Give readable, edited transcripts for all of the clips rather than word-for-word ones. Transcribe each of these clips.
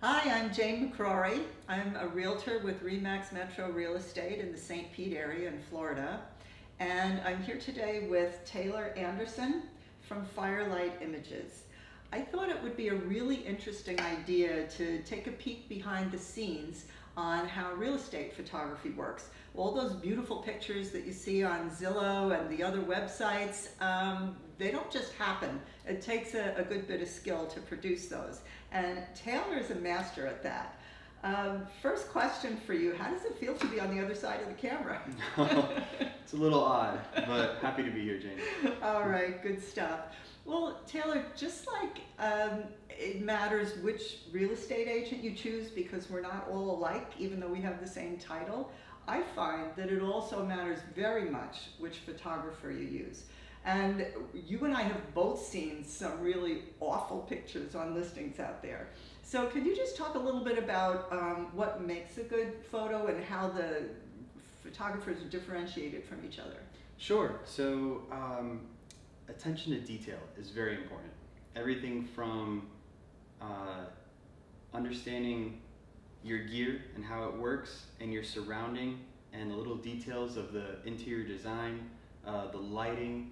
Hi, I'm Jane McCrory. I'm a realtor with Remax Metro Real Estate in the St. Pete area in Florida. And I'm here today with Taylor Anderson from Firelight Images. I thought it would be a really interesting idea to take a peek behind the scenes on how real estate photography works. All those beautiful pictures that you see on Zillow and the other websites, they don't just happen. It takes a good bit of skill to produce those. And Taylor is a master at that. First question for you, how does it feel to be on the other side of the camera? It's a little odd, but happy to be here, Jane. All right, good stuff. Well, Taylor, just like it matters which real estate agent you choose because we're not all alike, even though we have the same title, I find that it also matters very much which photographer you use. And you and I have both seen some really awful pictures on listings out there. So could you just talk a little bit about what makes a good photo and how the photographers are differentiated from each other? Sure. So attention to detail is very important. Everything from understanding your gear and how it works and your surrounding and the little details of the interior design, the lighting.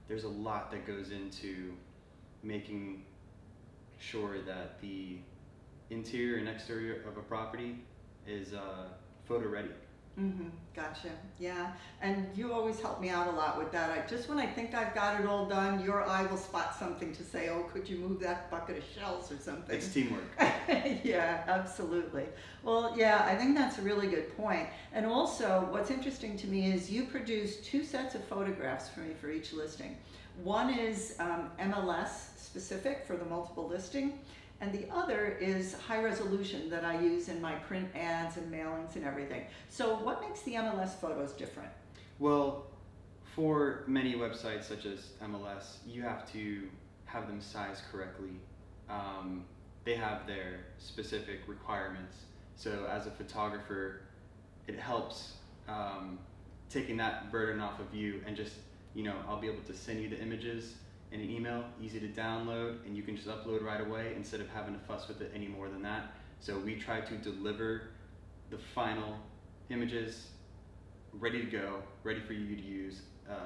There's a lot that goes into making sure that the interior and exterior of a property is photo ready. Gotcha. Yeah, and you always help me out a lot with that. Just when I think I've got it all done, your eye will spot something to say, oh, could you move that bucket of shells or something? It's teamwork. Yeah, absolutely. Well, yeah, I think that's a really good point. And also, what's interesting to me is you produce two sets of photographs for me for each listing. One is MLS specific for the multiple listing, and the other is high resolution that I use in my print ads and mailings and everything. So what makes the MLS photos different? Well, for many websites such as MLS, you have to have them sized correctly. They have their specific requirements. So as a photographer, it helps taking that burden off of you and just, I'll be able to send you the images in an email, easy to download, and you can just upload right away instead of having to fuss with it any more than that. So we try to deliver the final images ready to go, ready for you to use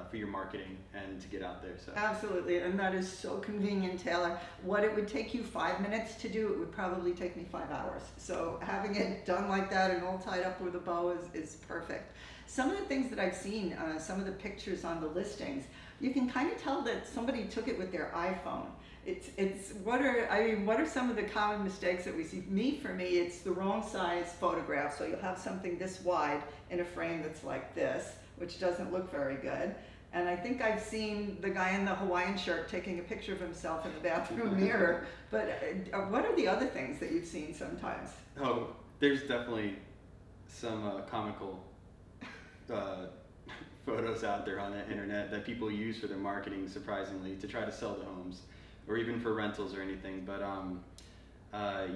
for your marketing and to get out there. So absolutely, and that is so convenient, Taylor. What it would take you 5 minutes to do, it would probably take me 5 hours. So having it done like that and all tied up with a bow is perfect. Some of the things that I've seen, some of the pictures on the listings, you can kind of tell that somebody took it with their iPhone. What are some of the common mistakes that we see? For me, it's the wrong size photograph. So you'll have something this wide in a frame that's like this, which doesn't look very good. And I think I've seen the guy in the Hawaiian shirt taking a picture of himself in the bathroom mirror. But what are the other things that you've seen sometimes? Oh, there's definitely some comical photos out there on the internet that people use for their marketing, surprisingly, to try to sell the homes or even for rentals or anything. But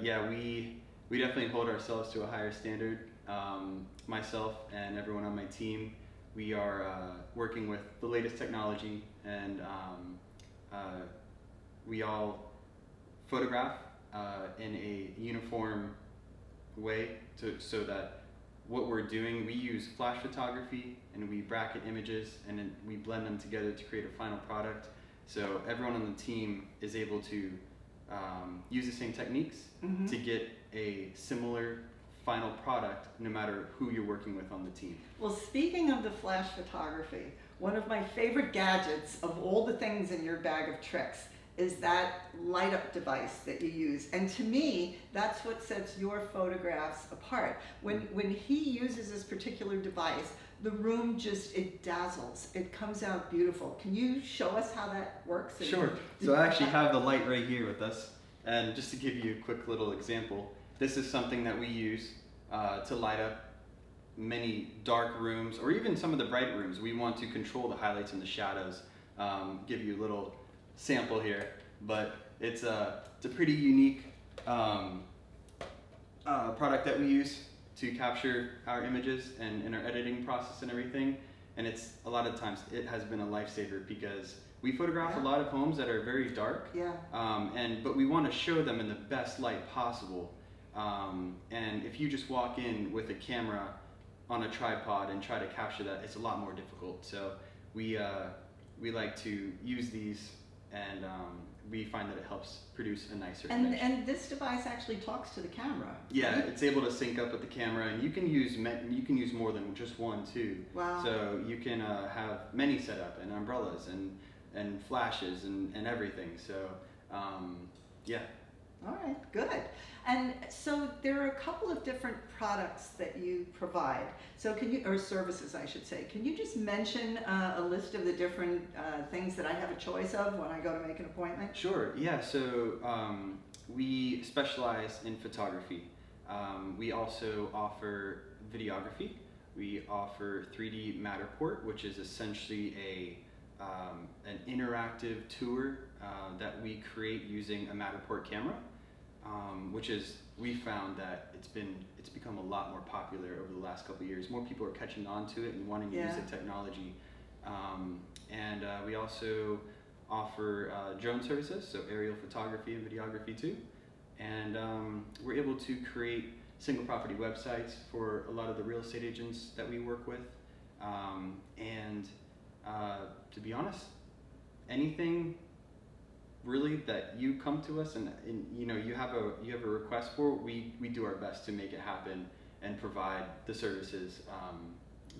yeah, we definitely hold ourselves to a higher standard. Myself and everyone on my team, we are working with the latest technology, and we all photograph in a uniform way so that what we're doing, we use flash photography and we bracket images and then we blend them together to create a final product. So everyone on the team is able to use the same techniques to get a similar final product no matter who you're working with on the team. Well, speaking of the flash photography, one of my favorite gadgets of all the things in your bag of tricks is that light up device that you use. And to me, that's what sets your photographs apart. When he uses this particular device, the room it dazzles. It comes out beautiful. Can you show us how that works? Sure. So I actually have the light right here with us. And just to give you a quick little example, this is something that we use to light up many dark rooms or even some of the bright rooms. We want to control the highlights and the shadows. Give you a little sample here, but it's a pretty unique product that we use to capture our images and in our editing process and everything. And it's a lot of times it has been a lifesaver because We photograph Yeah. a lot of homes that are very dark, Yeah. but we want to show them in the best light possible. And if you just walk in with a camera on a tripod and try to capture that, it's a lot more difficult. So we like to use these, and we find that it helps produce a nicer image. And this device actually talks to the camera. Yeah, right? it's able to sync up with the camera, and you can use more than just one too. Wow. So you can have many set up, and umbrellas and flashes and everything. So yeah. All right, good. And so there are a couple of different products that you provide. So can you, or services I should say, can you just mention a list of the different things that I have a choice of when I go to make an appointment? Sure, yeah, so we specialize in photography. We also offer videography. We offer 3D Matterport, which is essentially an interactive tour that we create using a Matterport camera, which is, we found that it's become a lot more popular over the last couple of years. More people are catching on to it and wanting to use the technology. And we also offer drone services, so aerial photography and videography too. And we're able to create single property websites for a lot of the real estate agents that we work with. To be honest, anything really that you come to us and you know you have a request for, we do our best to make it happen and provide the services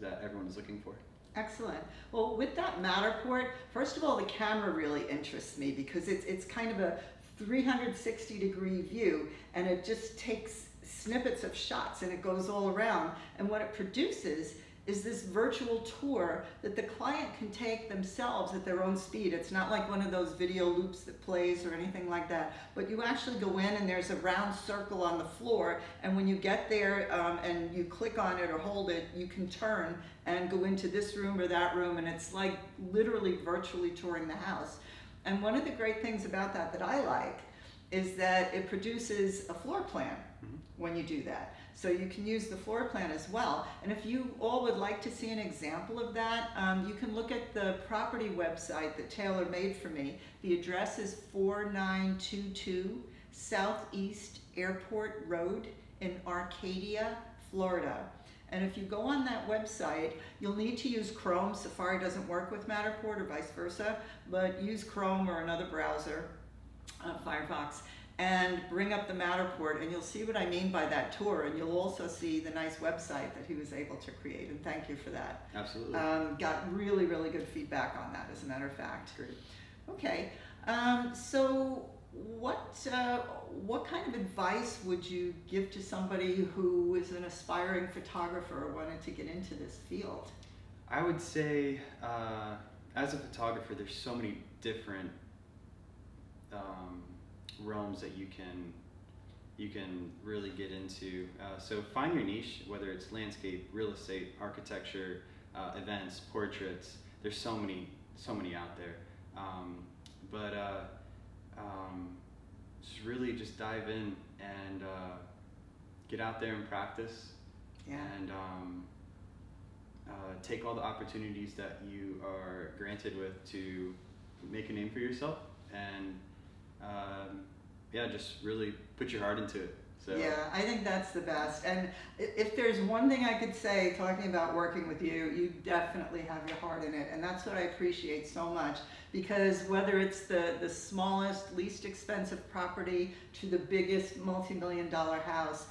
that everyone is looking for. Excellent. Well, with that Matterport, first of all, the camera really interests me because it's kind of a 360-degree view, and it just takes snippets of shots and it goes all around. And what it produces is this virtual tour that the client can take themselves at their own speed. It's not like one of those video loops that plays or anything like that, but you actually go in and there's a round circle on the floor, and when you get there and you click on it or hold it, you can turn and go into this room or that room, and it's like literally virtually touring the house. And one of the great things about that I like is that it produces a floor plan when you do that. So you can use the floor plan as well. And if you all would like to see an example of that, you can look at the property website that Taylor made for me. The address is 4922 Southeast Airport Road in Arcadia, Florida. And if you go on that website, you'll need to use Chrome. Safari doesn't work with Matterport or vice versa, but use Chrome or another browser, Firefox, and bring up the Matterport, and you'll see what I mean by that tour, and you'll also see the nice website that he was able to create, and thank you for that. Absolutely. Got really, really good feedback on that, as a matter of fact. Great. Okay, so what kind of advice would you give to somebody who is an aspiring photographer or wanted to get into this field? I would say, as a photographer, there's so many different realms that you can really get into. So find your niche, whether it's landscape, real estate, architecture, events, portraits. There's so many out there. Just really just dive in and get out there and practice. Yeah. And take all the opportunities that you are granted with to make a name for yourself, and yeah, just really put your heart into it. So. Yeah, I think that's the best. And if there's one thing I could say, talking about working with you, you definitely have your heart in it. And that's what I appreciate so much, because whether it's the smallest, least expensive property to the biggest multi-million-dollar house,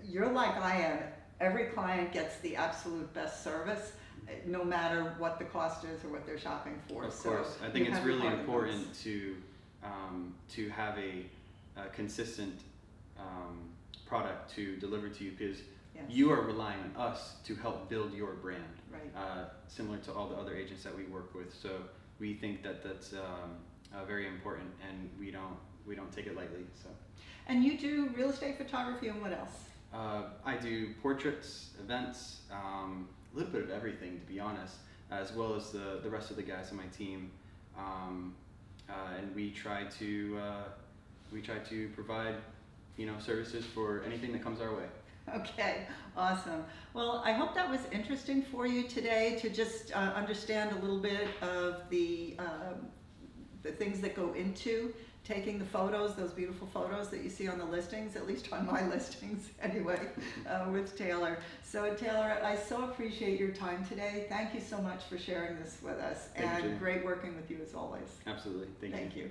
you're like I am. Every client gets the absolute best service, no matter what the cost is or what they're shopping for. Of course, I think it's really important to have a consistent product to deliver to you, because you are relying on us to help build your brand, right. Similar to all the other agents that we work with. So we think that that's very important, and we don't take it lightly. So. And you do real estate photography, and what else? I do portraits, events, a little bit of everything, to be honest, as well as the rest of the guys on my team. And we try to provide, services for anything that comes our way. Okay, awesome. Well, I hope that was interesting for you today to just understand a little bit of the the things that go into taking the photos, those beautiful photos that you see on the listings, at least on my listings anyway, with Taylor. So Taylor, I so appreciate your time today. Thank you so much for sharing this with us, Thank you. and great working with you as always. Absolutely. Thank you. Thank you.